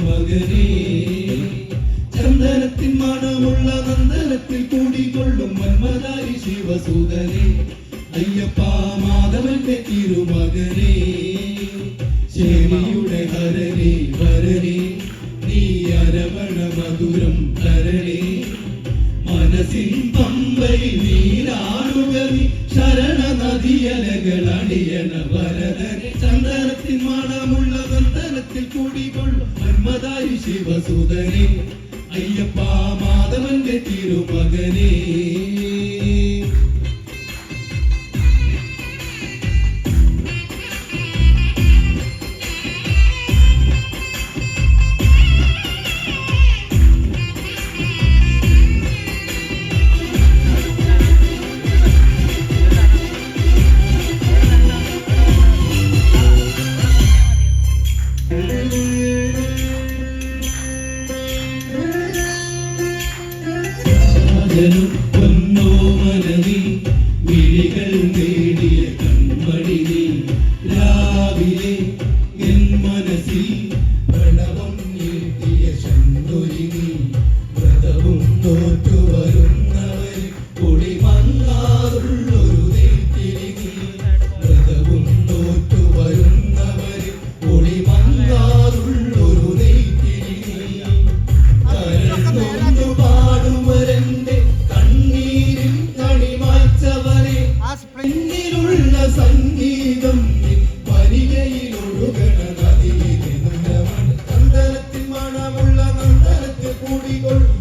മകനേ ചന്ദനത്തിൻ മണമുള്ള നന്ദനത്തിൽ കൂടിക്കൊള്ളും മന്മദാരി ശിവസുതനേ അയ്യപ്പ മാധവന്റെ തിരുമകനേ ശേരിയുടെ ഹരനേ വരനേ നീ അരവണ മധുരം തരണേ മനസ്സിൻ പമ്പയിൽ നീരാടുക നീ ശരണ നദിയലകൾ അടിയണ വരദനെ ചന്ദനത്തിൻ മണമുള്ള നന്ദനത്തിൽ കൂടിക്കൊള്ളും മന്മദാരി ശിവസുതനേ അയ്യപ്പ മാധവന്റെ തിരുമകനേ പൊന്നോ മനവി വിഴികൾ നേടിയ കൺമണി നീ രാവിലെ എൻ മനസ്സിൽ പ്രണവം നീട്ടിയ ശങ്കുരി നീ വ്രതവും തോറ്റു വരുന്നവർ പൊടി മങ്ങാറുള്ളൊരു നെയ്ത്തിരി നീ വ്രതവും തോറ്റു വരുന്നവർ പൊടി മങ്ങാറുള്ളൊരു നെയ്ത്തിരി നീ കരണ്ടു പാടുവരന്റെ ിലുള്ള സംഗീതം വരികയിലൊഴുകണ നദിയിലെ ചന്ദനത്തിൻ മണമുള്ള നന്ദനത്തിൽ കൂടികൊള്ളും